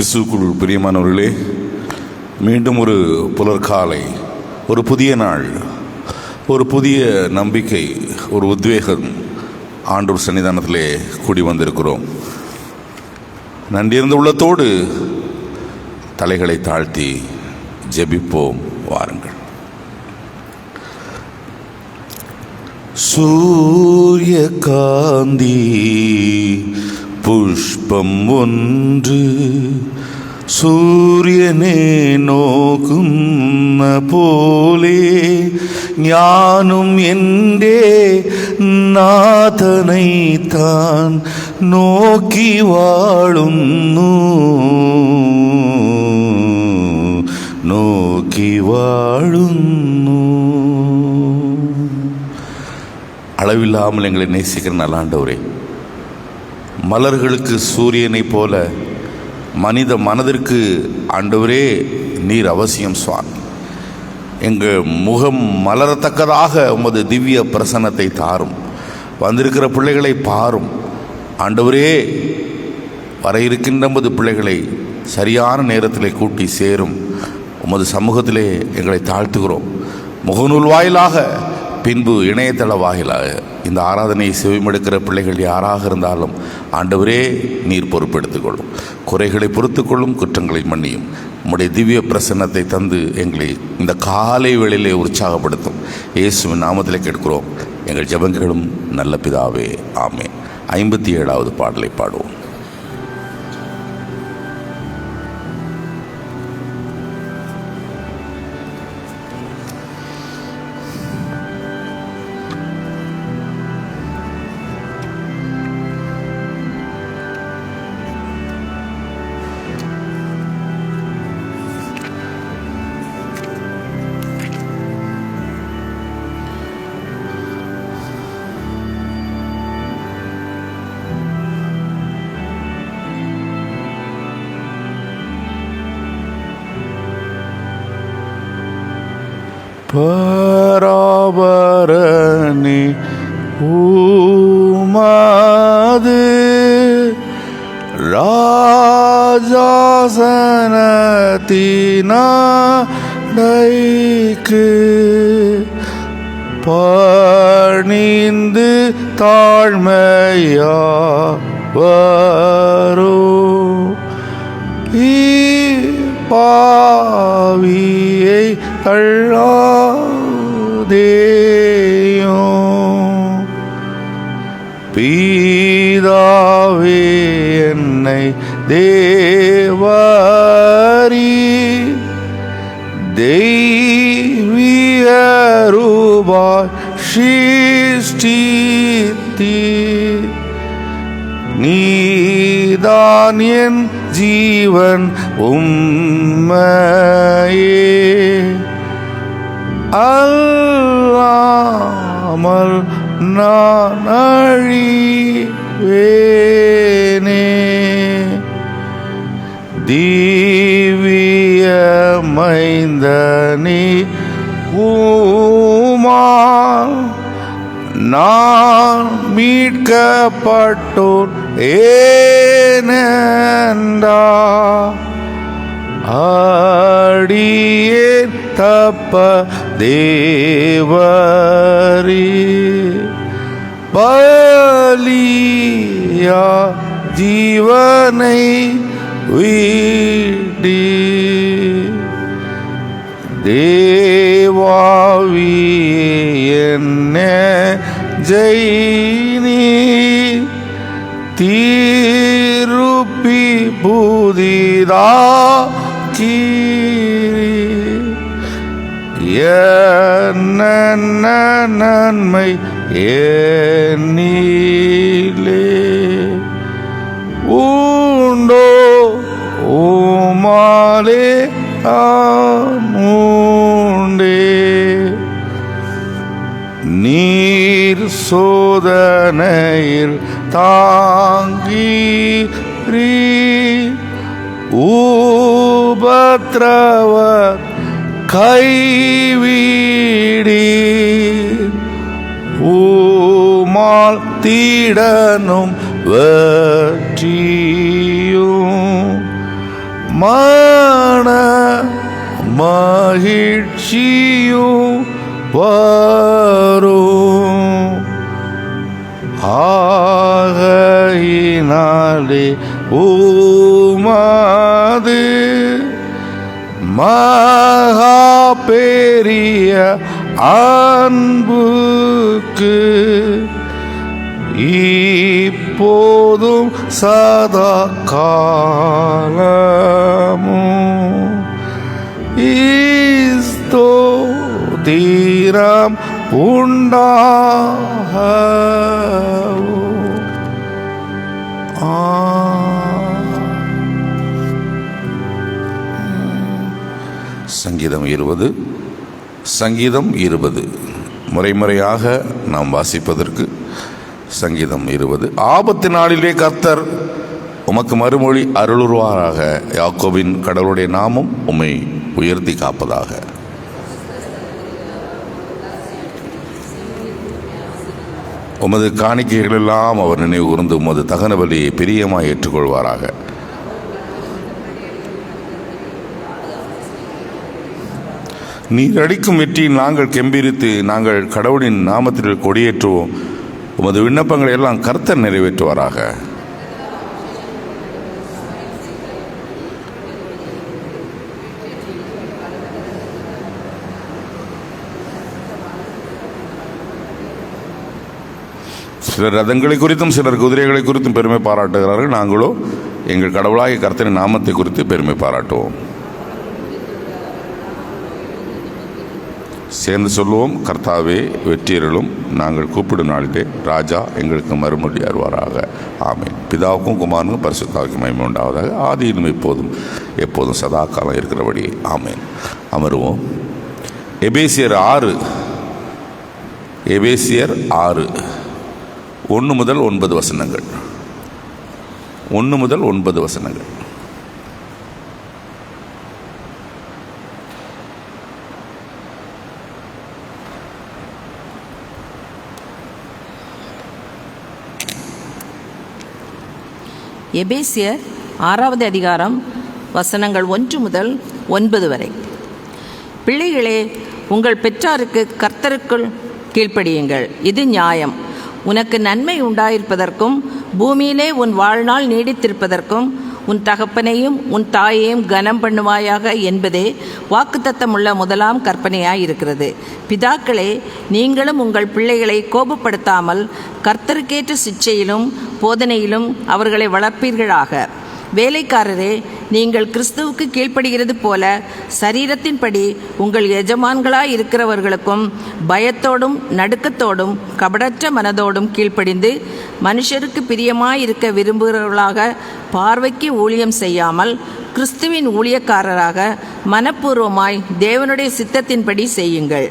கிறிஸ்துவுக்குள் பிரியமானவர்களே, மீண்டும் ஒரு புலர்காலை, ஒரு புதிய நாள், ஒரு புதிய நம்பிக்கை, ஒரு உத்வேகம் ஆண்டவர் சன்னிதானத்திலே கூடி வந்திருக்கிறோம். நன்றியிருந்த உள்ளத்தோடு தலைகளை தாழ்த்தி ஜெபிப்போம். வாருங்கள். சூரிய காந்தி புஷ்பம் ஒன்று சூரியனே நோக்கும் போலே ஞானும் என்றே நாதனை தான் நோக்கி வாழுന്നു நோக்கி வாழுന്നു. அளவில்லாமல் எங்களை நேசிக்கிற நல்ல ஆண்டவரே, மலர்களுக்கு சூரியனை போல மனித மனதிற்கு ஆண்டவரே நீர் அவசியம் சுவாமி. எங்கள் முகம் மலரத்தக்கதாக உமது திவ்ய பிரசன்னத்தை தாரும். வந்திருக்கிற பிள்ளைகளை பாரும் ஆண்டவரே. வர இருக்கின்ற உமது பிள்ளைகளை சரியான நேரத்தில் கூட்டி சேரும் உமது சமூகத்திலே எங்களை தாழ்த்துகிறோம். முகநூல் வாயிலாக, பின்பு இணையதள வாயிலாக இந்த ஆராதனையை செவிமடுக்கிற பிள்ளைகள் யாராக இருந்தாலும் ஆண்டவரே நீர் பொறுப்பெடுத்துக்கொள்ளும். குறைகளை பொறுத்துக்கொள்ளும், குற்றங்களை மன்னியும். உம்முடைய திவ்ய பிரசன்னத்தை தந்து எங்களை இந்த காலை வேளையிலே உற்சாகப்படுத்தும். இயேசுவின் நாமத்திலே கேட்கிறோம் எங்கள் ஜெபங்களும் நல்ல பிதாவே, ஆமென். 57வது பாடலை பாடுவோம். பராபரணி உமது ராஜாசனத்தினைக்கு பணிந்து தாழ்மையா வரோ பாவியை தள்ளாதேயும். பீதாவே என்னை தேவரீ தெய்வீக ரூபாய் சிருஷ்டித்தீ. நீதான் என் ஜீவன் உம்மையே அல்லாமல் நான் அழிவேனே. திவ்ய மைந்தனி உம்மால் நான் மீட்கப்பட்டோன் ஏனென்றா அடியேன் தப்ப தேவரீ பலியா ஜீவனை வீடி. தேவாவியே என்ன ஜெயினி தீருப்பி புதிதா என்ன நன்மை என்னிலே உண்டோ உமாலே உண்டே. நீர் சோதனையில் தாங்கி உபத்ரவர் கைவிடி. உமால் தீடனும் வெற்றியும் மன மகிழ்ச்சியும் வரும். ஆகையினாலே உமது மகா பெரிய அன்புக்கு இப்போதும் சதா காலமும் ஸ்தோத்திரம் உண்டாகவும். சங்கீதம் 20 முறைமுறையாக நாம் வாசிப்பதற்கு. சங்கீதம் 20. ஆபத்து நாளிலே கர்த்தர் உமக்கு மறுமொழி அருளுவாராக. யாக்கோபின் கடவுளுடைய நாமம் உம்மை உயர்த்தி காப்பதாக. உமது காணிக்கைகளெல்லாம் அவர் நினைவு கூர்ந்து உமது தகன பலியை பிரியமாய் ஏற்றுக்கொள்வாராக. நீர் அடிக்கும் வெற்றியில் நாங்கள் கெம்பீரித்து நாங்கள் கடவுளின் நாமத்தில் கொடியேற்றுவோம். உமது விண்ணப்பங்களை எல்லாம் கர்த்தர் நிறைவேற்றுவாராக. சிலர் ரதங்களை குறித்தும் சிலர் குதிரைகளை குறித்தும் பெருமை பாராட்டுகிறார்கள். நாங்களோ எங்கள் கடவுளாகிய கர்த்தரின் நாமத்தை குறித்து பெருமை பாராட்டுவோம். சேர்ந்து சொல்லுவோம், கர்த்தாவே வெற்றியருளும். நாங்கள் கூப்பிடும் நாளிலே ராஜா எங்களுக்கு மறுமொழி அருவாராக. ஆமேன். பிதாவுக்கும் குமாரனுக்கும் பரிசுத்தாவுக்கும் மகிமை உண்டாவதாக. ஆதியிலும் இப்போதும் எப்போதும் சதா காலம் இருக்கிறபடி. ஆமேன். அமருவோம். எபேசியர் 6 1 முதல் 9 வசனங்கள். 1 முதல் 9 வசனங்கள். எபேசியர் 6வது அதிகாரம் வசனங்கள் 1 முதல் 9 வரை. பிள்ளைகளே, உங்கள் பெற்றாருக்கு கர்த்தருக்குள் கீழ்ப்படியுங்கள், இது நியாயம். உனக்கு நன்மை உண்டாயிருப்பதற்கும் பூமியிலே உன் வாழ்நாள் நீடித்திருப்பதற்கும் உன் தகப்பனையும் உன் தாயையும் கனம் பண்ணுவாயாக என்பதே வாக்குத்தத்தமுள்ள முதலாம் கற்பனையாயிருக்கிறது. பிதாக்களே, நீங்களும் உங்கள் பிள்ளைகளை கோபப்படுத்தாமல் கர்த்தருக்கேற்ற சிட்சையிலும் போதனையிலும் அவர்களை வளர்ப்பீர்களாக. வேலைக்காரரே, நீங்கள் கிறிஸ்துவுக்கு கீழ்ப்படுகிறது போல சரீரத்தின்படி உங்கள் எஜமான்களாய் இருக்கிறவர்களுக்கும் பயத்தோடும் நடுக்கத்தோடும் கபடற்ற மனதோடும் கீழ்ப்படிந்து மனுஷருக்கு பிரியமாயிருக்க விரும்புகிறவர்களாக பார்வைக்கு ஊழியம் செய்யாமல் கிறிஸ்துவின் ஊழியக்காரராக மனப்பூர்வமாய் தேவனுடைய சித்தத்தின்படி செய்யுங்கள்.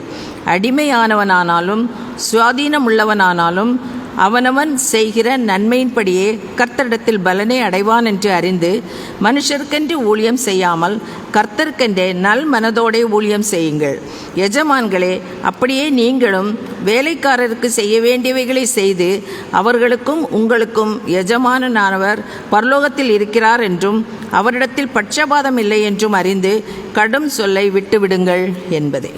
அடிமையானவனானாலும் சுவாதீனமுள்ளவனானாலும் அவனவன் செய்கிற நன்மையின்படியே கர்த்தரிடத்தில் பலனை அடைவான் என்று அறிந்து மனுஷருக்கென்று ஊழியம் செய்யாமல் கர்த்தருக்கென்றே நல் மனதோடே ஊழியம் செய்யுங்கள். எஜமான்களே, அப்படியே நீங்களும் வேலைக்காரருக்கு செய்ய வேண்டியவைகளை செய்து அவர்களுக்கும் உங்களுக்கும் எஜமானனானவர் பரலோகத்தில் இருக்கிறார் என்றும் அவரிடத்தில் பட்சபாதம் இல்லை என்றும் அறிந்து கடும் சொல்லை விட்டுவிடுங்கள் என்பதே.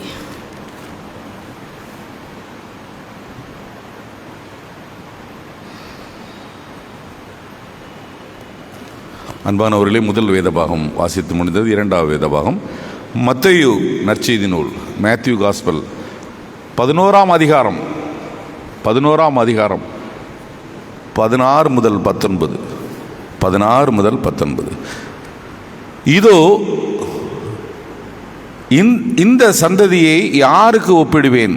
அன்பானவர்களே, முதல் வேதபாகம் வாசித்து முடிந்தது. 2வது வேதபாகம் மத்தேயு நற்செய்தி நூல், மேத்யூ காஸ்பல் 11ஆம் அதிகாரம் 16 முதல் 19. இதோ இந்த சந்ததியை யாருக்கு ஒப்பிடுவேன்?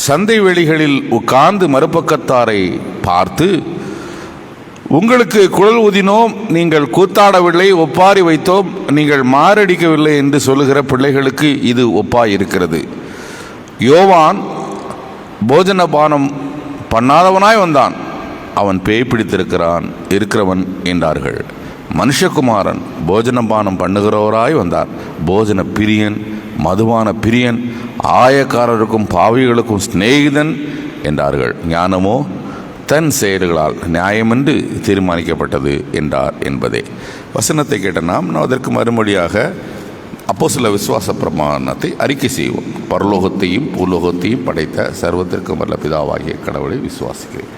சந்தை வெளிகளில் உட்கார்ந்து மறுபக்கத்தாரை பார்த்து, உங்களுக்கு குழல் ஊதினோம், நீங்கள் கூத்தாடவில்லை, ஒப்பாரி வைத்தோம், நீங்கள் மாரடிக்கவில்லை என்று சொல்லுகிற பிள்ளைகளுக்கு இது ஒப்பாயிருக்கிறது. யோவான் போஜனபானம் பண்ணாதவனாய் வந்தான், அவன் பேய் இருக்கிறவன் என்றார்கள். மனுஷகுமாரன் போஜனபானம் பண்ணுகிறவராய் வந்தார், போஜன பிரியன், மதுபான பிரியன், ஆயக்காரருக்கும் பாவிகளுக்கும் சிநேகிதன் என்றார்கள். ஞானமோ தன் செயல்களால் நியாயமென்று தீர்மானிக்கப்பட்டது என்றார் என்பதே. வசனத்தை கேட்ட நாம் அதற்கு மறுமொழியாக அப்போஸ்தல விசுவாச பிரமாணத்தை அறிக்கை செய்வோம். பரலோகத்தையும் பூலோகத்தையும் படைத்த சர்வத்திற்கும் வல்ல பிதாவாகிய கடவுளை விசுவாசிக்கிறேன்.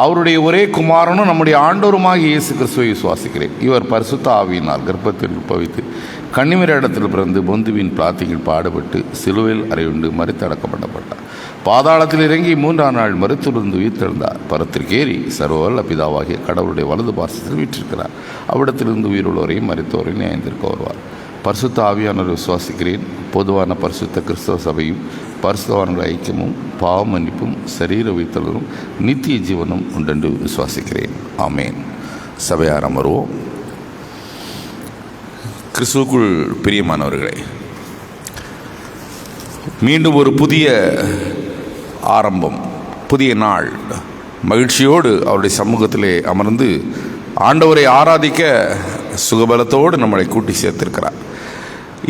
அவருடைய ஒரே குமாரனும் நம்முடைய ஆண்டவருமாகிய இயேசு கிறிஸ்துவை விசுவாசிக்கிறேன். இவர் பரிசுத்த ஆவியினால் கர்ப்பத்தில் உற்பவித்து கன்னிமரி இடத்தில் பிறந்து பொந்துவின் பிளாத்தியில் பாடுபட்டு சிலுவையில் அறையுண்டு மரித்து அடக்கப்படப்பட்டார். பாதாளத்தில் இறங்கி 3ஆம் நாள் மரித்திலிருந்து உயிர்த்தெழுந்தார். பரத்திற்கேறி சர்வவல்ல பிதாவாகிய கடவுளுடைய வலது பார்சத்தில் வீற்றிருக்கிறார். அவ்விடத்திலிருந்து உயிருள்ளவரையும் மரித்தோரையும் நியாயத்திற்கு வருவார். பரிசுத்த ஆவியானவர் விசுவாசிக்கிறேன். பொதுவான பரிசுத்த கிறிஸ்தவ சபையும் பரிசுத்தவான்கள் ஐக்கியமும் பாவ மன்னிப்பும் சரீர உயிர்த்தலும் நித்திய ஜீவனும் உண்டென்று விசுவாசிக்கிறேன். ஆமேன். சபையார் அமர்வோம். கிறிஸ்துவுக்குள் பிரியமானவர்களே, மீண்டும் ஒரு புதிய ஆரம்பம், புதிய நாள். மகிழ்ச்சியோடு அவருடைய சமூகத்திலே அமர்ந்து ஆண்டவரை ஆராதிக்க சுகபலத்தோடு நம்மளை கூட்டி சேர்த்திருக்கிறார்.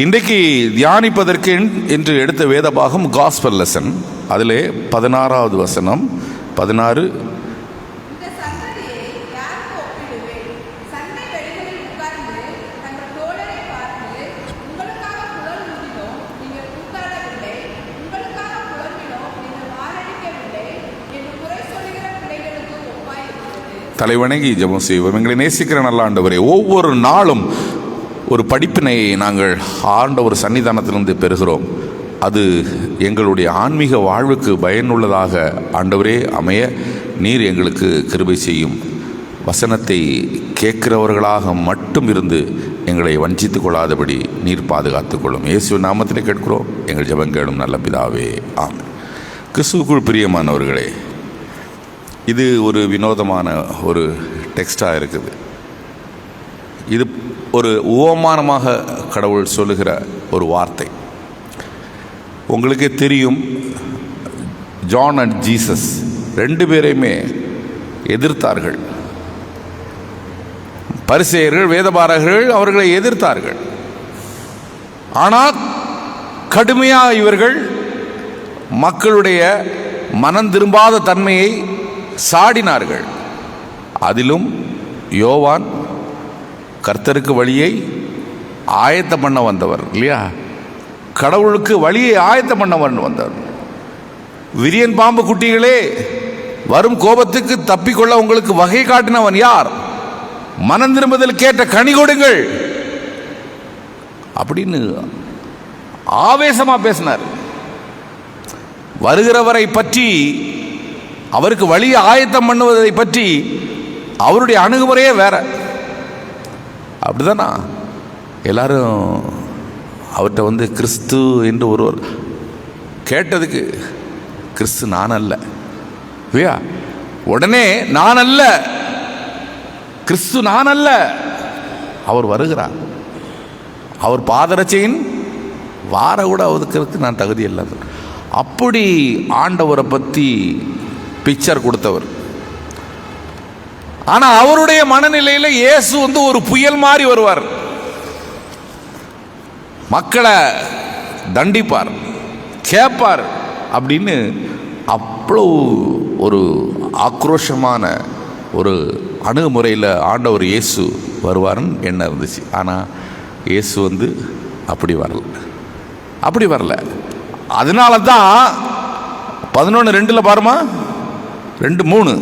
இன்றைக்கு தியானிப்பதற்கு என்று எடுத்த வேத பாகம் காஸ்பல் லெசன். அதிலே 16வது வசனம் 16. தலைவணங்கி ஜெபம் செய்வோம். எங்களை நேசிக்கிற நல்ல ஆண்டவரே, ஒவ்வொரு நாளும் ஒரு படிப்பினை நாங்கள் ஆண்டவர் சன்னிதானத்திலிருந்து பெறுகிறோம். அது எங்களுடைய ஆன்மீக வாழ்வுக்கு பயனுள்ளதாக ஆண்டவரே அமைய நீர் எங்களுக்கு கிருபை செய்யும். வசனத்தை கேட்கிறவர்களாக மட்டும் இருந்து எங்களை வஞ்சித்து கொள்ளாதபடி நீர் பாதுகாத்துக் கொள்ளும். இயேசு நாமத்திலே கேட்கிறோம் எங்கள் ஜெபம் கேளும் நல்ல பிதாவே, ஆமென். கிறிஸ்துவுக்குள் பிரியமானவர்களே, இது ஒரு வினோதமான ஒரு டெக்ஸ்டாக இருக்குது. இது ஒரு உவமானமாக கடவுள் சொல்லுகிற ஒரு வார்த்தை. உங்களுக்கே தெரியும், ஜான் அண்ட் ஜீசஸ் 2 பேரையுமே எதிர்த்தார்கள். பரிசேயர்கள் வேதபாரகர்கள் அவர்களை எதிர்த்தார்கள். ஆனால் கடுமையாக இவர்கள் மக்களுடைய மனம் திரும்பாத தன்மையை சாடினார்கள். அதிலும் யோவான் கர்த்தருக்கு வழியை ஆயத்தம் பண்ண வந்தவர் இல்லையா? கடவுளுக்கு வழியை ஆயத்தம் பண்ண வந்தவர். விரியன் பாம்பு குட்டிகளே, வரும் கோபத்துக்கு தப்பிக்கொள்ள உங்களுக்கு வகை காட்டினவன் யார்? மனம் திரும்புதல் கேட்ட கனி கொடுங்கள் அப்படின்னு ஆவேசமா பேசினார். வருகிறவரை பற்றி, அவருக்கு வழியை ஆயத்தம் பண்ணுவதை பற்றி அவருடைய அணுகுமுறையே வேற. அப்படிதானா? எல்லாரும் அவர்கிட்ட கிறிஸ்து என்று ஒருவர் கேட்டதுக்கு, கிறிஸ்து நான் அல்ல, உடனே நான் அல்ல, கிறிஸ்து நான் அல்ல, அவர் வருகிறார், அவர் பாதரட்சையின் வார கூட அவருக்கு நான் தகுதி இல்லை. அப்படி ஆண்டவரை பற்றி பிக்சர் கொடுத்தவர். ஆனா அவருடைய மனநிலையில் இயேசு ஒரு புயல் மாதிரி வருவார். மக்களை தண்டிப்பார், கேட்பார் அப்படின்னு அவ்வளவு ஒரு ஆக்ரோஷமான ஒரு அணுகுமுறையில் ஆண்டவர் இயேசு வருவார்னு என்ன இருந்துச்சு. ஆனால் இயேசு அப்படி வரல. அதனால தான் 11:2 பாருமா, 2:3.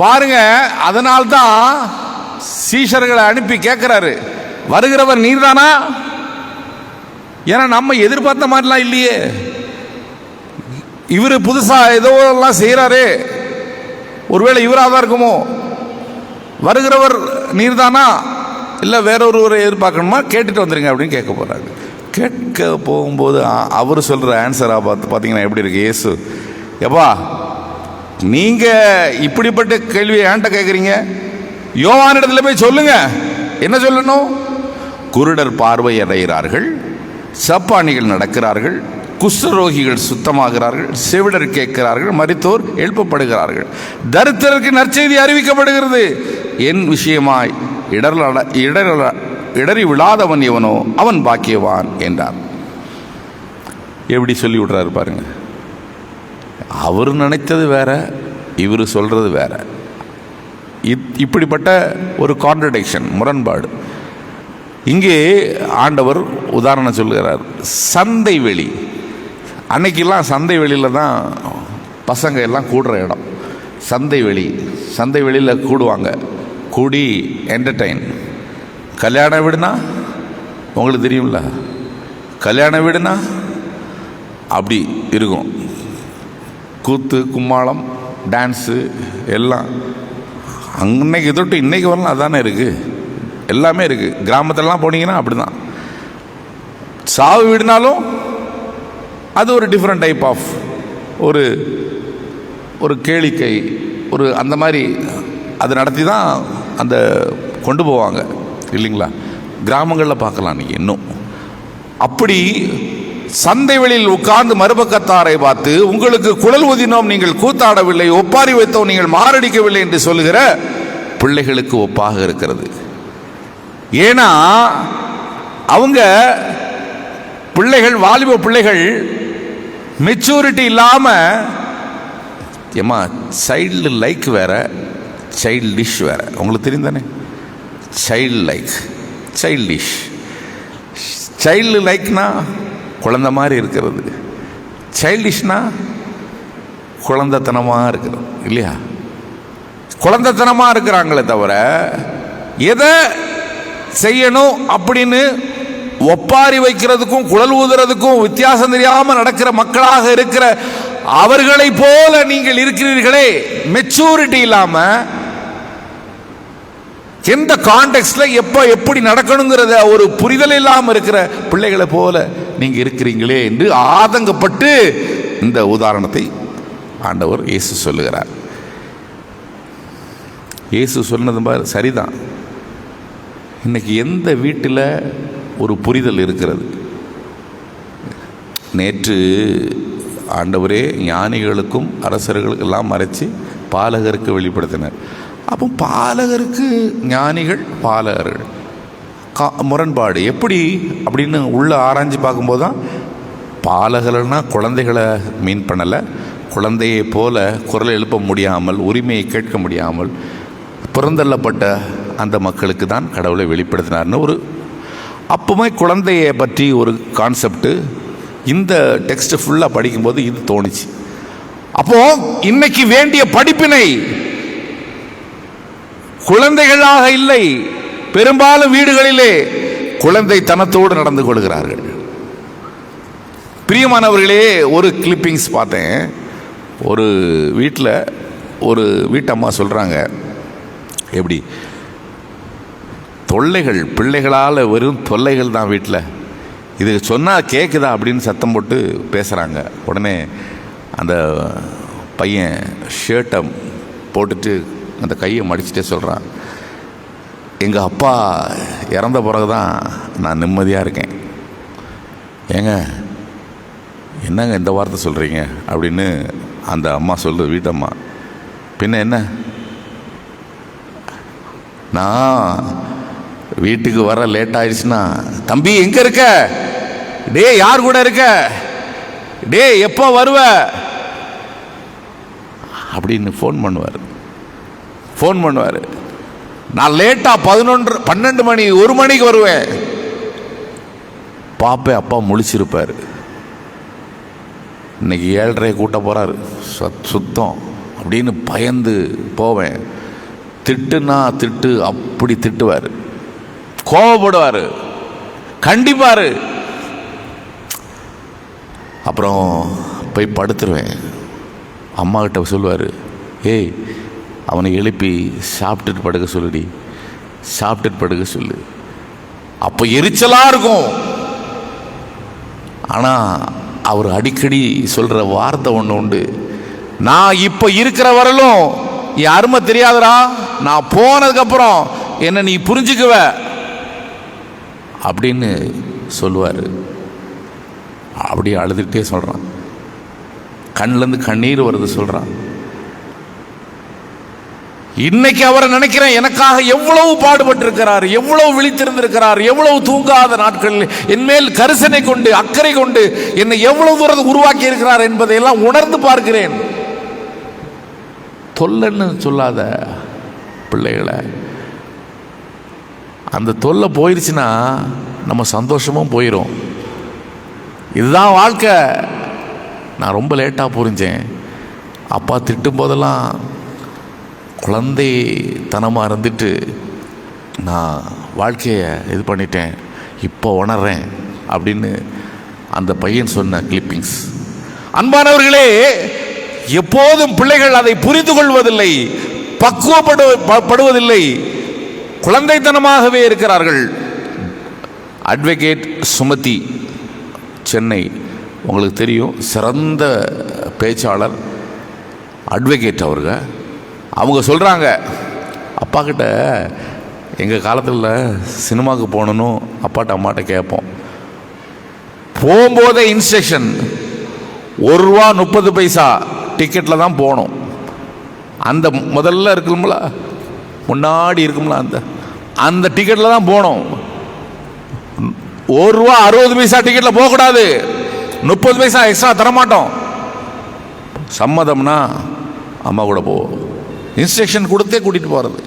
பாருங்க, அதனால்தான் சீஷர்களை அனுப்பி கேட்கிறாரு, வருகிறவர் நீர்தானா? ஏன்னா நம்ம எதிர்பார்த்த மாதிரிலாம் இல்லையே, இவரு புதுசா ஏதோ எல்லாம் செய்யறாரு, ஒருவேளை இவராக தான் இருக்குமோ? வருகிறவர் நீர்தானா இல்ல வேறொருவரை எதிர்பார்க்கணுமா? கேட்டுட்டு வந்துருங்க அப்படின்னு கேட்க போறாரு. கேட்க போகும்போது அவர் சொல்ற ஆன்சரா பார்த்தீங்கன்னா எப்படி இருக்கு? இயேசு, எப்பா நீங்க இப்படிப்பட்ட கேள்வியை ஏன்ட்ட கேட்குறீங்க? யோவானிடத்துல போய் சொல்லுங்க. என்ன சொல்லணும்? குருடர் பார்வை அடைகிறார்கள், சப்பானிகள் நடக்கிறார்கள், குஷ்டரோகிகள் சுத்தமாகிறார்கள், செவிடர் கேட்கிறார்கள், மரித்தோர் எழுப்பப்படுகிறார்கள், தரித்திரருக்கு நற்செய்தி அறிவிக்கப்படுகிறது. என் விஷயமாய் இடறி விழாதவன் எவனோ அவன் பாக்கியவான் என்றார். எப்படி சொல்லி விடுறாரு பாருங்க. அவர் நினைத்தது வேற, இவர் சொல்றது வேற. இப்படிப்பட்ட ஒரு கான்ட்ரடிக்ஷன், முரண்பாடு. இங்கே ஆண்டவர் உதாரணம் சொல்கிறார். சந்தை வெளி, அன்னைக்கெல்லாம் சந்தை வெளியில் தான் பசங்க எல்லாம் கூடுற இடம். சந்தை வெளியில் கூடுவாங்க, கூடி என்டர்டெயின். கல்யாண வீடுனா உங்களுக்கு தெரியும்ல, கல்யாண வீடுனா அப்படி இருக்கும். கூத்து, கும்மாளம், டான்ஸு எல்லாம் அன்னைக்கு தொட்டு இன்னைக்கு வரலாம் அதானே இருக்குது, எல்லாமே இருக்குது. கிராமத்திலலாம் போனீங்கன்னா அப்படி தான். சாவு வீடுனாலும் அது ஒரு டிஃப்ரெண்ட் டைப் ஆஃப் ஒரு கேளிக்கை, ஒரு அந்த மாதிரி அது நடத்தி தான் அந்த கொண்டு போவாங்க இல்லைங்களா. கிராமங்களில் பார்க்கலாம் நீங்கள் இன்னும். அப்படி சந்தை வெளியில் உட்கார்ந்து மறுபக்கத்தாரை பார்த்து, உங்களுக்கு குழல் ஊதினோம் நீங்கள் கூத்தாடவில்லை, ஒப்பாரி வைத்தோம் நீங்கள் மாரடிக்கவில்லை என்று சொல்லுகிற பிள்ளைகளுக்கு ஒப்பாக இருக்கிறது. ஏன்னா அவங்க பிள்ளைகள், வாலிப பிள்ளைகள் மெச்சூரிட்டி இல்லாம, ஏமா சைல்டு லைக் வேற, சைல்டு டிஷ் வேற. உங்களுக்கு தெரியும் தானே? Childlike, childish. சைல்டு லைக்னா குழந்தை மாதிரி இருக்கிறது, சைல்டிஷ்னா குழந்தைத்தனமாக இருக்கிறது இல்லையா. குழந்தைத்தனமாக இருக்கிறாங்களே தவிர எதை செய்யணும் அப்படின்னு ஒப்பாரி வைக்கிறதுக்கும் குழல் ஊதுறதுக்கும் வித்தியாசம் தெரியாமல் நடக்கிற மக்களாக இருக்கிற அவர்களை போல நீங்கள் இருக்கிறீர்களே, மெச்சூரிட்டி இல்லாமல், எந்த கான்டெக்ட்ல எப்ப எப்படி நடக்கணுங்கிறத ஒரு புரிதல் இல்லாமல் இருக்கிற பிள்ளைகளை போல நீங்க இருக்கிறீங்களே என்று ஆதங்கப்பட்டு இந்த உதாரணத்தை ஆண்டவர் இயேசு சொல்லுகிறார். இயேசு சொன்னது சரிதான். இன்னைக்கு எந்த வீட்டில் ஒரு புரிதல் இருக்கிறது? நேற்று ஆண்டவரே ஞானிகளுக்கும் அரசர்களுக்கு எல்லாம் மறைச்சு பாலகருக்கு வெளிப்படுத்தினார். அப்போ பாலகருக்கு ஞானிகள், பாலகர்கள் முரண்பாடு எப்படி அப்படின்னு உள்ள ஆராய்ஞ்சு பார்க்கும்போது தான், பாலகர்கள்னா குழந்தைகளை மீன் பண்ணலை, குழந்தையை போல குரல் எழுப்ப முடியாமல், உரிமையை கேட்க முடியாமல் பிறந்தள்ளப்பட்ட அந்த மக்களுக்கு தான் கடவுளை வெளிப்படுத்தினார்னு ஒரு அப்பவுமே குழந்தையை பற்றி ஒரு கான்செப்ட் இந்த டெக்ஸ்ட் ஃபுல்லாக படிக்கும்போது இது தோணுச்சு. அப்போ இன்னைக்கு வேண்டிய படிப்பினை குழந்தைகளாக இல்லை, பெரும்பாலும் வீடுகளிலே குழந்தை தனத்தோடு நடந்து கொள்கிறார்கள். பிரியமானவர்களே, ஒரு கிளிப்பிங்ஸ் பார்த்தேன். ஒரு வீட்டில் ஒரு வீட்டம்மா சொல்கிறாங்க, எப்படி தொல்லைகள், பிள்ளைகளால் வெறும் தொல்லைகள் தான் வீட்டில், இது சொன்னால் கேட்குதா அப்படின்னு சத்தம் போட்டு பேசுகிறாங்க. உடனே அந்த பையன் ஷர்ட்டை போட்டுட்டு அந்த கையை மடிச்சுட்டே சொல்கிறான், எங்கள் அப்பா இறந்த பிறகு தான் நான் நிம்மதியாக இருக்கேன். ஏங்க என்னங்க இந்த வார்த்தை சொல்கிறீங்க அப்படின்னு அந்த அம்மா சொல்லுது, வீட்டம்மா. பின்ன என்ன, நான் வீட்டுக்கு வர லேட் ஆயிடுச்சுன்னா, தம்பி எங்கே இருக்க, டே யார் கூட இருக்க, டே எப்போ வருவ அப்படின்னு ஃபோன் பண்ணுவார். நான் லேட்டாக 11, 12 மணி, 1 மணிக்கு வருவேன். பாப்பே அப்பா முழிச்சிருப்பார். இன்னைக்கு 7:30 கூட்ட போகிறாரு, சுத்தம் அப்படின்னு பயந்து போவேன். திட்டுனா திட்டு, அப்படி திட்டுவார், கோபப்படுவார், கண்டிப்பார். அப்புறம் போய் படுத்துருவேன். அம்மா கிட்ட சொல்லுவார், ஏய் அவனை எழுப்பி சாப்பிட்டுட்டு படுக்க சொல்லுடி, சாப்பிட்டுட்டு படுக்க சொல்லு. அப்போ எரிச்சலாக இருக்கும். ஆனால் அவர் அடிக்கடி சொல்கிற வார்த்தை ஒன்று உண்டு, நான் இப்போ இருக்கிற வரலும் என் அருமை தெரியாதரா, நான் போனதுக்கப்புறம் என்னை நீ புரிஞ்சுக்குவ அப்படின்னு சொல்லுவார். அப்படியே அழுதுகிட்டே சொல்கிறான். கண்ணிலேருந்து கண்ணீர் வருது சொல்கிறான். இன்னைக்கு அவரை நினைக்கிறேன், எனக்காக எவ்வளவு பாடுபட்டிருக்கிறார், எவ்வளவு விழித்திருந்திருக்கிறார், எவ்வளவு தூங்காத நாட்களில் என்மேல் கரிசனை கொண்டு அக்கறை கொண்டு என்னை எவ்வளவு தூரம் உருவாக்கி இருக்கிறார் என்பதையெல்லாம் உணர்ந்து பார்க்கிறேன். தொல்லைன்னு சொல்லாத பிள்ளைகளை, அந்த தொல்லை போயிடுச்சுன்னா நம்ம சந்தோஷமும் போயிடும். இதுதான் வாழ்க்கை. நான் ரொம்ப லேட்டாக புரிஞ்சேன். அப்பா திட்டும் போதெல்லாம் குழந்தைத்தனமாக இருந்துட்டு நான் வாழ்க்கையை இது பண்ணிட்டேன், இப்போ உணர்றேன் அப்படின்னு அந்த பையன் சொன்ன கிளிப்பிங்ஸ். அன்பானவர்களே, எப்போதும் பிள்ளைகள் அதை புரிந்து கொள்வதில்லை, பக்குவப்படுவதில்லை, குழந்தைத்தனமாகவே இருக்கிறார்கள். அட்வொகேட் சுமதி, சென்னை, உங்களுக்கு தெரியும், சிறந்த பேச்சாளர், அட்வொகேட் அவங்க சொல்கிறாங்க, அப்பா கிட்ட எங்கள் காலத்தில் சினிமாவுக்கு போகணும் அப்பாட்ட அம்மாட்ட கேட்போம். போகும்போதே இன்ஸ்ட்ரக்ஷன், ₹1.30 டிக்கெட்டில் தான் போகணும். அந்த முதல்ல இருக்கும்ல, முன்னாடி இருக்கும்ல, அந்த டிக்கெட்டில் தான் போகணும். ₹1.60 டிக்கெட்டில் போகக்கூடாது, 30 பைசா எக்ஸ்ட்ரா தரமாட்டோம். சம்மதம்னா அம்மா கூட போ, இன்ஸ்ட்ரக்ஷன் கொடுத்தே கூட்டிகிட்டு போகிறது.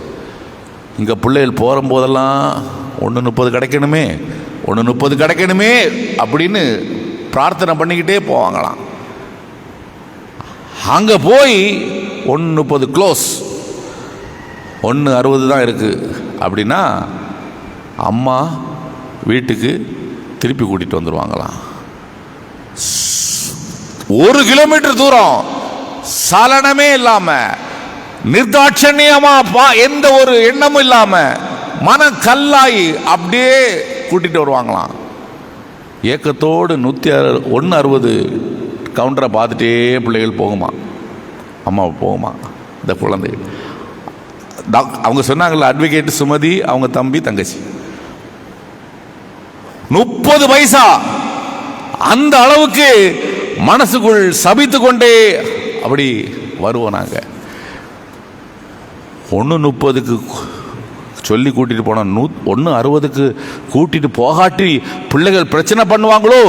இங்கே பிள்ளைகள் போகும்போதெல்லாம் 1.30 கிடைக்கணுமே, 1.30 கிடைக்கணுமே அப்படின்னு பிரார்த்தனை பண்ணிக்கிட்டே போவாங்களாம். அங்கே போய் 1.30 க்ளோஸ், 1.60 தான் இருக்குது அப்படின்னா அம்மா வீட்டுக்கு திருப்பி கூட்டிகிட்டு வந்துடுவாங்களாம். 1 கிலோமீட்டர் தூரம் சலனமே இல்லாமல், நிர்தாட்சண்யமா எந்த ஒரு எண்ணமும் இல்லாமல், மன கல்லாயி அப்படியே கூட்டிகிட்டு வருவாங்களாம். ஏக்கத்தோடு 160 கவுண்டரை பார்த்துட்டே பிள்ளைகள் போகுமா, அம்மா போகுமா. இந்த குழந்தை அவங்க சொன்னாங்கல்ல, அட்வொகேட் சுமதி, அவங்க தம்பி தங்கச்சி, 30 பைசா அந்த அளவுக்கு மனசுக்குள் சபித்து கொண்டே அப்படி வருவோம். நாங்கள் 1.30 சொல்லி கூட்டிட்டு போனோம், 1.60 கூட்டிட்டு போகாட்டி பிள்ளைகள் பிரச்சனை பண்ணுவாங்களோ,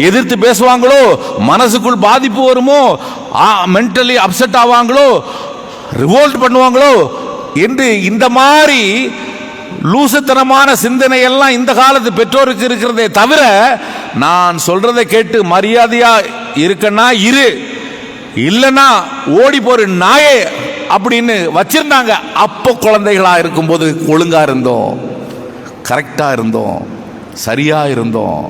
எதிர்த்து பேசுவாங்களோ, மனசுக்குள் பாதிப்பு வருமோ, மென்டலி அப்செட் ஆவாங்களோ, ரிவோல்ட் பண்ணுவாங்களோ என்று இந்த மாதிரி லூசுத்தனமான சிந்தனை எல்லாம் இந்த காலத்து பெற்றோருக்கு இருக்கிறதே தவிர, நான் சொல்றதை கேட்டு மரியாதையா இருக்கன்னா இரு, இல்லைன்னா ஓடி போற நாயே அப்படின்னு வச்சிருந்தாங்க. அப்போ குழந்தைகளா இருக்கும்போது ஒழுங்கா இருந்தோம், கரெக்டா இருந்தோம், சரியா இருந்தோம்.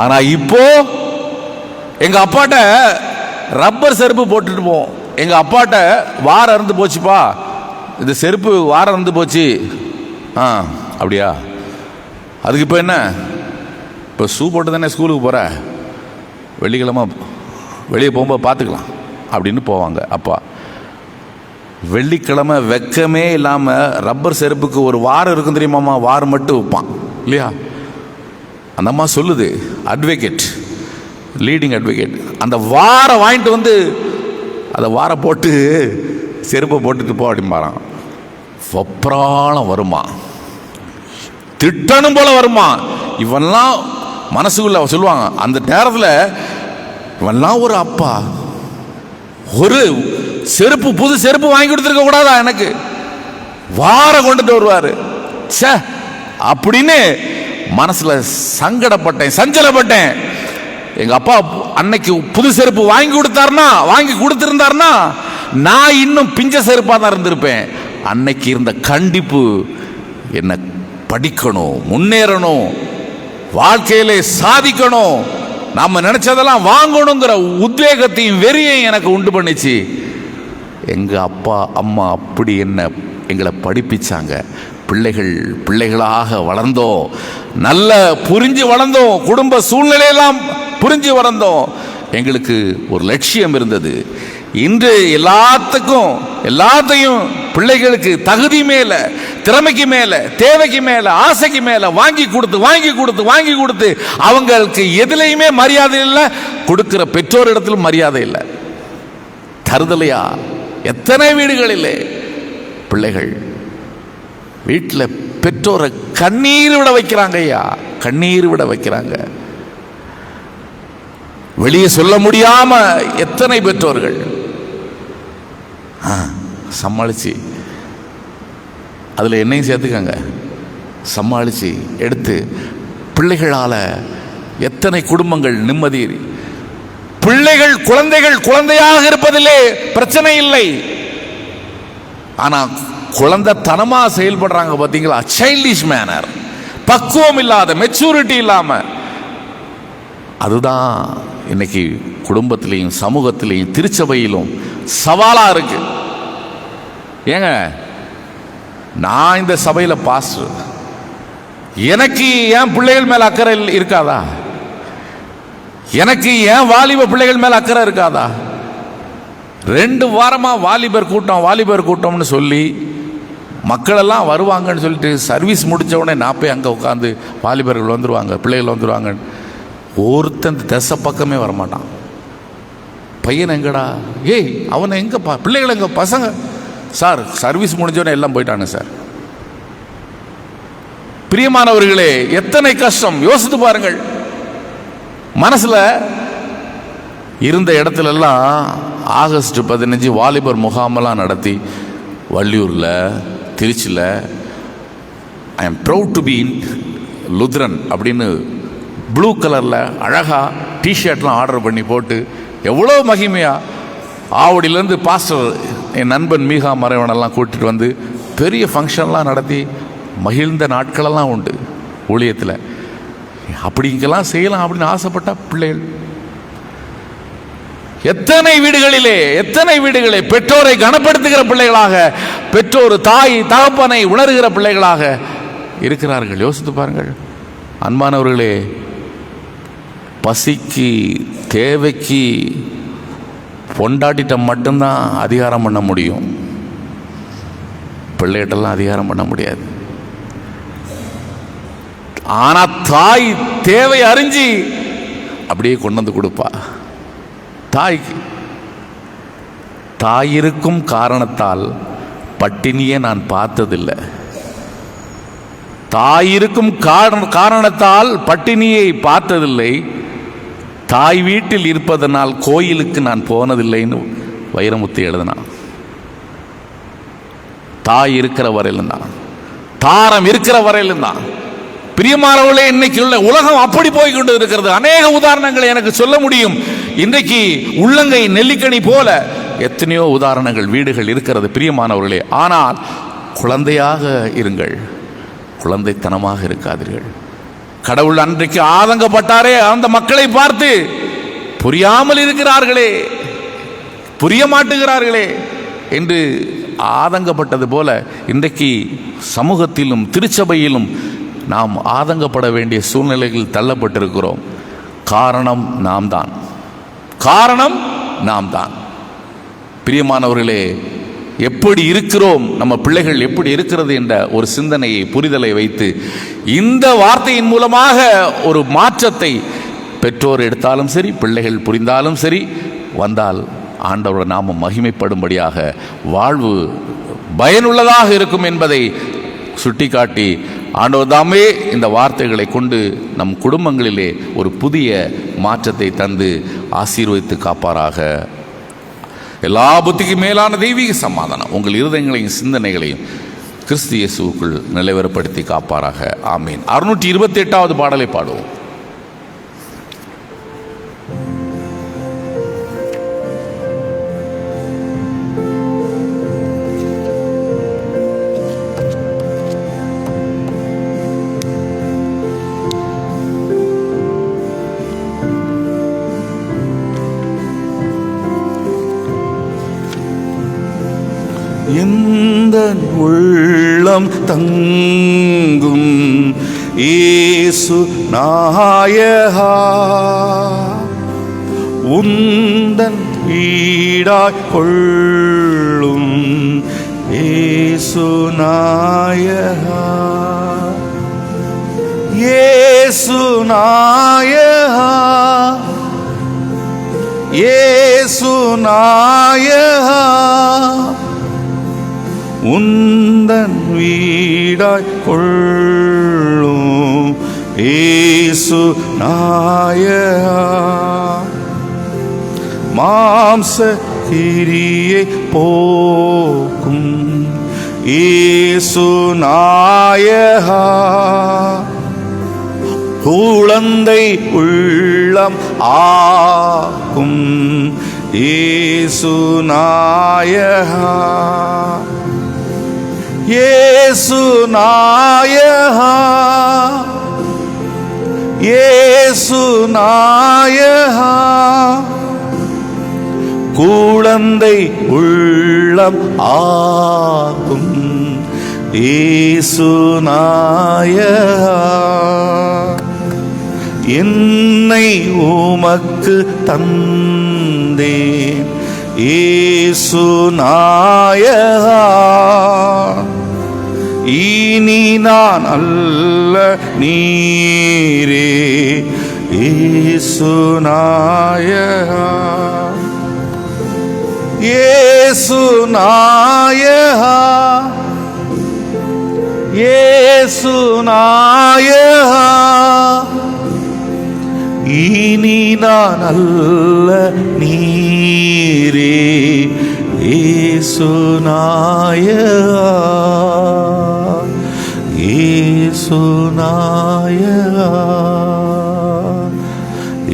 ஆனா இப்போ எங்க அப்பாட்ட ரப்பர் செருப்பு போட்டுட்டு போவோம். எங்க அப்பாட்ட வாரம் இருந்து போச்சுப்பா, இந்த செருப்பு வாரம் இருந்து போச்சு. அப்படியா, அதுக்கு இப்போ என்ன, இப்போ ஷூ போட்டு தானே ஸ்கூலுக்கு போகிற, வெள்ளிக்கிழமை வெளியே போகும்போது பார்த்துக்கலாம் அப்படின்னு போவாங்க அப்பா. வெள்ளிக்கிழமை வெக்கமே இல்லாமல் ரப்பர் செருப்புக்கு ஒரு வாரம் இருக்கும் தெரியுமாம்மா, வாரம் மட்டும் வைப்பான் இல்லையா. அந்த அம்மா சொல்லுது, அட்வொகேட், லீடிங் அட்வொகேட், அந்த வாரம் வாங்கிட்டு வந்து அதை வாரம் போட்டு செருப்பை போட்டுட்டு போ அப்படிம்பாரான். வப்ராளம் வருமா, திட்டணும் போல வருமா. இவெல்லாம் மனசுக்குள்ள சொல்லுவாங்க அந்த நேரத்தில், இவெல்லாம் ஒரு அப்பா, ஒரு செருப்பு, புது செருப்பு வாங்கி கொடுத்துருக்க கூடாதா எனக்கு, வாரம் கொண்டுட்டு வருவாரு சே அப்படின்னு மனசுல சங்கடப்பட்டேன், சஞ்சலப்பட்டேன். எங்க அப்பா அன்னைக்கு புது செருப்பு வாங்கி கொடுத்திருந்தாருன்னா நான் இன்னும் பிஞ்ச செருப்பா தான் இருந்திருப்பேன். அன்னைக்கு இருந்த கண்டிப்பு, என்ன படிக்கணும், முன்னேறணும், வாழ்க்கையிலே சாதிக்கணும், நாம நினைச்சதெல்லாம் வாங்கணுங்கிற உத்வேகத்தையும் வெறியையும் எனக்கு உண்டு பண்ணிச்சு. எங்க அப்பா அம்மா அப்படி எங்களை படிப்பிச்சாங்க. பிள்ளைகளாக வளர்ந்தோம், நல்ல புரிஞ்சு வளர்ந்தோம், குடும்ப சூழ்நிலையெல்லாம் புரிஞ்சு வளர்ந்தோம். எங்களுக்கு ஒரு லட்சியம் இருந்தது. இன்று எல்லாத்தையும் பிள்ளைகளுக்கு தகுதி மேல, திறமைக்கு மேல, தேவைக்கு மேல, ஆசைக்கு மேல வாங்கி கொடுத்து அவங்களுக்கு எதிலையுமே மரியாதை இல்லை. கொடுக்கிற பெற்றோர் இடத்திலும் மரியாதை இல்லை. தருதலையா? எத்தனை வீடுகளிலே பிள்ளைகள் வீட்டில் பெற்றோரை கண்ணீர் விட வைக்கிறாங்க ஐயா, கண்ணீர் விட வைக்கிறாங்க. வெளியே சொல்ல முடியாம எத்தனை பெற்றோர்கள் சமாளிச்சு, அதில் என்னையும் சேர்த்துக்காங்க, சமாளிச்சு எடுத்து பிள்ளைகளால எத்தனை குடும்பங்கள் நிம்மதி. பிள்ளைகள் குழந்தையாக இருப்பதிலே பிரச்சனை இல்லை, ஆனா குழந்தைத்தனமா செயல்படுறாங்க பார்த்தீங்களா? சைல்டிஷ் மேனர், பக்குவம் இல்லாத, மெச்சூரிட்டி இல்லாம. அதுதான் இன்னைக்கு குடும்பத்திலையும் சமூகத்திலையும் திருச்சபையிலும் சவாலா இருக்கு. ஏங்க, நான் இந்த சபையில் பாஸ்டர், எனக்கு என் பிள்ளைகள் மேல அக்கறை இருக்காதா? எனக்கு என் வாலிப பிள்ளைகள் மேல அக்கறை இருக்காதா? 2 வாரமா வாலிபர் கூட்டம்னு சொல்லி மக்கள் எல்லாம் வருவாங்கன்னு சொல்லிட்டு சர்வீஸ் முடிச்ச உடனே நான் போய் அங்கே உட்காந்து வாலிபர்கள் வந்துருவாங்க, பிள்ளைகள் வந்துருவாங்க, ஒருத்தன் திசை பக்கமே வரமாட்டான். பையன் எங்கடா? ஏய், அவனை எங்கப்பா? பிள்ளைகள் எங்க? பசங்க சார் சர்வீஸ் முடிஞ்சோடனே எல்லாம் போயிட்டாங்க சார். பிரியமானவர்களே, எத்தனை கஷ்டம் யோசித்து பாருங்கள். மனசுல இருந்த இடத்துல எல்லாம் ஆகஸ்ட் 15 வாலிபர் முகாமெல்லாம் நடத்தி வள்ளியூரில், திருச்சியில் I am proud to be Lutheran அப்படின்னு ப்ளூ கலரில் அழகாக டிஷர்ட்லாம் ஆர்டர் பண்ணி போட்டு எவ்வளோ மகிமையாக ஆவடியிலேருந்து பாஸ்டர் என் நண்பன் மீகா மறைவனெல்லாம் கூட்டிகிட்டு வந்து பெரிய ஃபங்க்ஷன்லாம் நடத்தி மகிழ்ந்த நாட்களெல்லாம் உண்டு ஊழியத்தில். அப்படிங்கெல்லாம் செய்யலாம் அப்படின்னு ஆசைப்பட்ட பிள்ளைகள் எத்தனை வீடுகளிலே பெற்றோரை கனப்படுத்துகிற பிள்ளைகளாக, பெற்றோர் தாய் தகப்பனை உணர்கிற பிள்ளைகளாக இருக்கிறார்கள். யோசித்து பாருங்கள் அன்பானவர்களே. பசிக்கு, தேவைக்கு பொண்டாட்டிட்ட மட்டும்தான் அதிகாரம் பண்ண முடியும், பிள்ளைகிட்டெல்லாம் அதிகாரம் பண்ண முடியாது. ஆனா தாய் தேவை அறிஞ்சு அப்படியே கொண்டு வந்து கொடுப்பா. தாயிருக்கும் காரணத்தால் பட்டினியே நான் பார்த்ததில்லை. தாயிருக்கும் காரணத்தால் பட்டினியை பார்த்ததில்லை. தாய் வீட்டில் இருப்பதனால் கோயிலுக்கு நான் போனதில்லைன்னு வைரமுத்து எழுதினான். தாய் இருக்கிற வரையிலும் தான், தாரம் இருக்கிற வரையிலும் தான். பிரியமானவர்களே, இன்னைக்கு உள்ள உலகம் அப்படி போய் கொண்டு இருக்கிறது. அநேக உதாரணங்களை எனக்கு சொல்ல முடியும். இன்றைக்கு உள்ளங்கை நெல்லிக்கனி போல எத்தனையோ உதாரணங்கள், வீடுகள் இருக்கிறது பிரியமானவர்களே. ஆனால் குழந்தையாக இருங்கள், குழந்தைத்தனமாக இருக்காதீர்கள். கடவுள் அன்றைக்கு ஆதங்கப்பட்டாரே அந்த மக்களை பார்த்து, புரியாமல் இருக்கிறார்களே, புரிய மாட்டுகிறார்களே என்று ஆதங்கப்பட்டது போல இன்றைக்கு சமூகத்திலும் திருச்சபையிலும் நாம் ஆதங்கப்பட வேண்டிய சூழ்நிலைகள் தள்ளப்பட்டிருக்கிறோம். காரணம் நாம் தான். பிரியமானவர்களே, எப்படி இருக்கிறோம், நம்ம பிள்ளைகள் எப்படி இருக்கிறது என்ற ஒரு சிந்தனையை, புரிதலை வைத்து இந்த வார்த்தையின் மூலமாக ஒரு மாற்றத்தை பெற்றோர் எடுத்தாலும் சரி, பிள்ளைகள் புரிந்தாலும் சரி, வந்தால் ஆண்டவருடைய நாமம் மகிமைப்படும்படியாக வாழ்வு பயனுள்ளதாக இருக்கும் என்பதை சுட்டிக்காட்டி ஆண்டவர் தாமே இந்த வார்த்தைகளை கொண்டு நம் குடும்பங்களிலே ஒரு புதிய மாற்றத்தை தந்து ஆசீர்வதித்து காப்பாராக. எல்லா புத்திக்கு மேலான தெய்வீக சமாதானம் உங்கள் இருதயங்களையும் சிந்தனைகளையும் கிறிஸ்து இயேசுவுக்குள் நிலைவரப்படுத்தி காப்பாராக. ஆமீன். 628வது பாடலை பாடுவோம். எந்த உள்ளம் தங்கும் இயேசு நாயகா, உந்தன் வீடாய் கொள்ளும் நாயகா இயேசு நாயகா இயேசு நாயகா உந்தன் வீடாய் கொள்ளும் இயேசு நாயகா மாம்ச கிரியை போக்கும் இயேசு நாயகா குழந்தை உள்ளம் ஆக்கும் இயேசு நாயகா இயேசு நாயகா இயேசு நாயகா குழந்தை உள்ளம் ஆக்கும் இயேசு நாயகா என்னை உமக்கு தந்தேன் இயேசு நாயகா இனி நான் அல்ல நீரே இயேசு நாயகா இயேசு நாயகா இயேசு நாயகா இனி நான் அல்ல நீரே இயேசு நாயகா இயேசு நாயகா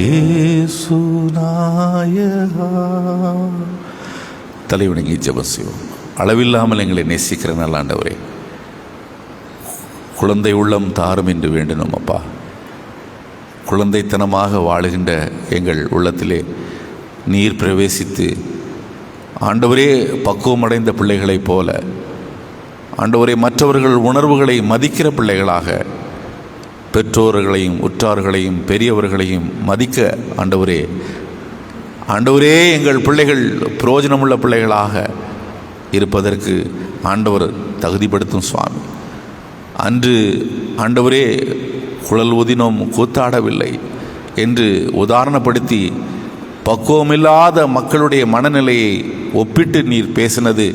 இயேசு நாயகா. தலைவணங்கி ஜெபம் செய்வோம். அளவில்லாமல் எங்களை நேசிக்கிற நல்ல ஆண்டவரே, குழந்தை உள்ளம் தாரும் என்று வேண்டணும் அப்பா. குழந்தைத்தனமாக வாழுகின்ற எங்கள் உள்ளத்திலே நீர் பிரவேசித்து ஆண்டவரே பக்குவமடைந்த பிள்ளைகளைப் போல ஆண்டவரே மற்றவர்கள் உணர்வுகளை மதிக்கிற பிள்ளைகளாக பெற்றோர்களையும் உற்றார்களையும் பெரியவர்களையும் மதிக்க ஆண்டவரே ஆண்டவரே எங்கள் பிள்ளைகள் பிரயோஜனமுள்ள பிள்ளைகளாக இருப்பதற்கு ஆண்டவர் தகுதிப்படுத்தும் சுவாமி. அன்று ஆண்டவரே குழல் ஊதினோம் கூத்தாடவில்லை என்று உதாரணப்படுத்தி பக்குவமில்லாத மக்களுடைய மனநிலையை ஒப்பிட்டு நீர் பேசினது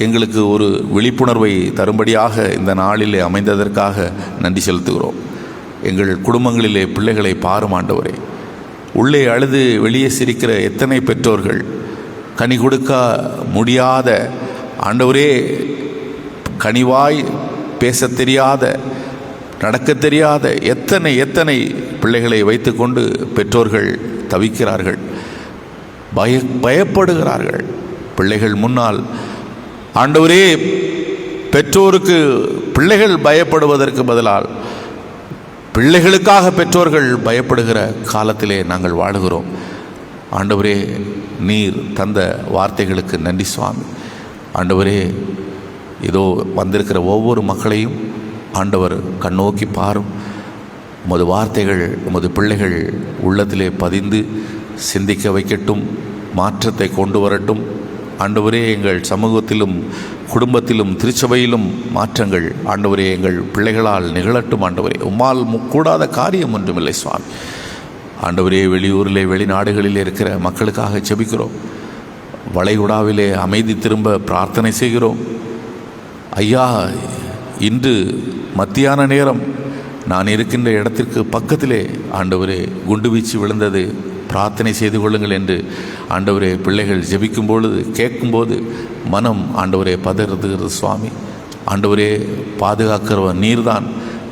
எங்களுக்கு ஒரு விழிப்புணர்வை தரும்படியாக இந்த நாளிலே அமைந்ததற்காக நன்றி செலுத்துகிறோம். எங்கள் குடும்பங்களிலே பிள்ளைகளை பாரும் ஆண்டவரே. உள்ளே அழுது வெளியே சிரிக்கிற எத்தனை பெற்றோர்கள், கனி கொடுக்க முடியாத ஆண்டவரே, கனிவாய் பேச தெரியாத நடக்க தெரியாத எத்தனை பிள்ளைகளை வைத்துக்கொண்டு பெற்றோர்கள் தவிக்கிறார்கள், பயப்படுகிறார்கள். பிள்ளைகள் முன்னால் ஆண்டவரே பெற்றோருக்கு பிள்ளைகள் பயப்படுவதற்கு பதிலால் பிள்ளைகளுக்காக பெற்றோர்கள் பயப்படுகிற காலத்திலே நாங்கள் வாழுகிறோம். ஆண்டவரே நீர் தந்த வார்த்தைகளுக்கு நன்றி சுவாமி. ஆண்டவரே இதோ வந்திருக்கிற ஒவ்வொரு மக்களையும் ஆண்டவர் கண்ணோக்கி பாரும். உமது வார்த்தைகள் உமது பிள்ளைகள் உள்ளத்திலே பதிந்து சிந்திக்க வைக்கட்டும், மாற்றத்தை கொண்டு வரட்டும். ஆண்டவரே எங்கள் சமூகத்திலும் குடும்பத்திலும் திருச்சபையிலும் மாற்றங்கள் ஆண்டவரே எங்கள் பிள்ளைகளால் நிகழட்டும். ஆண்டவரே உம்மால் கூடாத காரியம் ஒன்றுமில்லை சுவாமி. ஆண்டவரே வெளியூரிலே வெளிநாடுகளில் இருக்கிற மக்களுக்காக ஜெபிக்கிறோம். வளைகுடாவிலே அமைதி திரும்ப பிரார்த்தனை செய்கிறோம். ஐயா, இன்று மத்தியான நேரம் நான் இருக்கின்ற இடத்திற்கு பக்கத்திலே ஆண்டவரே குண்டுவீச்சு விழுந்தது, பிரார்த்தனை செய்து கொள்ளுங்கள் என்று ஆண்டவரே பிள்ளைகள் ஜெபிக்கும் பொழுது கேட்கும்போது மனம் ஆண்டவரே பதறுகிறது சுவாமி. ஆண்டவரே பாதுகாக்கிறவர் நீர்தான்,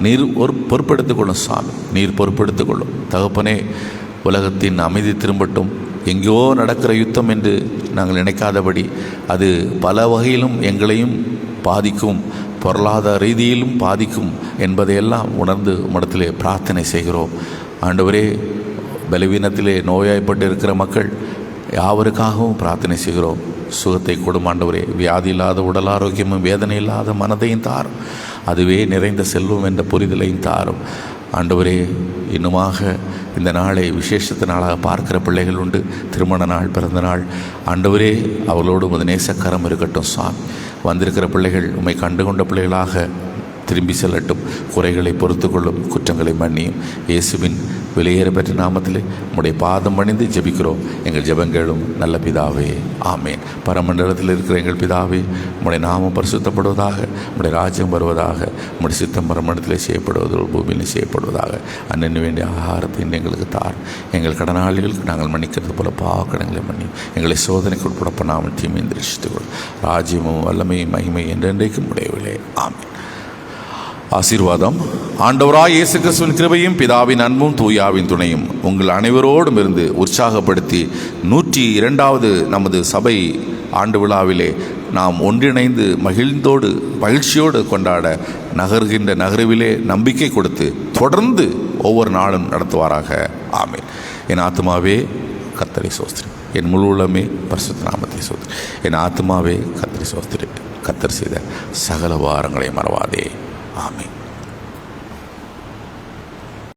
நீர் பொறுப்பெடுத்துக் கொள்ளும் சுவாமி, நீர் பொறுப்பெடுத்துக் கொள்ளும் தகப்பனே. உலகத்தின் அமைதி திரும்பட்டும். எங்கேயோ நடக்கிற யுத்தம் என்று நாங்கள் நினைக்காதபடி அது பல வகையிலும் எங்களையும் பாதிக்கும், பொருளாதார ரீதியிலும் பாதிக்கும் என்பதையெல்லாம் உணர்ந்து உம்மிடத்திலே பிரார்த்தனை செய்கிறோம். ஆண்டவரே பலவீனத்திலே நோயாய்ப்பட்டு இருக்கிற மக்கள் யாவருக்காகவும் பிரார்த்தனை செய்கிறோம். சுகத்தை கொடும் ஆண்டவரே. வியாதி இல்லாத உடல் ஆரோக்கியமும் வேதனை இல்லாத மனதையும் தாரும். அதுவே நிறைந்த செல்வம் என்ற புரிதலையும் தாரும். ஆண்டவரே, இன்னுமாக இந்த நாளை விசேஷத்த நாளாக பார்க்கிற பிள்ளைகள் உண்டு. திருமண நாள், பிறந்த நாள். ஆண்டவரே, அவர்களோடு உமது நேசக்கரம் இருக்கட்டும் சுவாமி. வந்திருக்கிற பிள்ளைகள் உம்மை கண்டுகொண்ட பிள்ளைகளாக திரும்பி செல்லட்டும். குறைகளை பொறுத்து கொள்ளும், குற்றங்களை மன்னியும். இயேசுவின் வெளியேற பெற்ற நாமத்திலே உம்முடைய பாதம் பணிந்து ஜெபிக்கிறோம் எங்கள் ஜெபங்களும் நல்ல பிதாவே, ஆமேன். பரமண்டலத்தில் இருக்கிற எங்கள் பிதாவே, உம்முடைய நாமம் பரிசுத்தப்படுவதாக, உம்முடைய ராஜ்யம் வருவதாக, உம்முடைய சித்தம் பரமண்டலத்திலே செய்யப்படுவதோ பூமியிலே செய்யப்படுவதாக. அன்னன்னு வேண்டிய ஆகாரத்தை எங்களுக்கு தார். எங்கள் கடனாளிகளுக்கு நாங்கள் மன்னிக்கிறது போல பாவக்கடங்களை மன்னி எங்களை சோதனைக்கு உட்பட பண்ணாமல் தீமையை தரிசித்துக்கொள். ராஜ்யமும் வல்லமையும் மகிமை என்றென்றைக்கும் உடையவில்லை, ஆமேன். ஆசீர்வாதம். ஆண்டவராய் இயேசு கிறிஸ்துவின் கிருபையும் பிதாவின் அன்பும் தூயாவின் துணையும் உங்கள் அனைவரோடும் இருந்து உற்சாகப்படுத்தி 102வது நமது சபை ஆண்டு விழாவிலே நாம் ஒன்றிணைந்து மகிழ்ச்சியோடு கொண்டாட நகர்கின்ற நகர்விலே நம்பிக்கை கொடுத்து தொடர்ந்து ஒவ்வொரு நாளும் நடத்துவாராக, ஆமேன். என் ஆத்மாவே கர்த்தரை சோஸ்திரி, என் முழு உள்ளமே பரிசுத்த நாமத்தை சோஸ்திரி. என் ஆத்மாவே கர்த்தரை சோஸ்திரி, கர்த்தர் செய்த சகல வாரங்களை மறவாதே, ஆமேன்.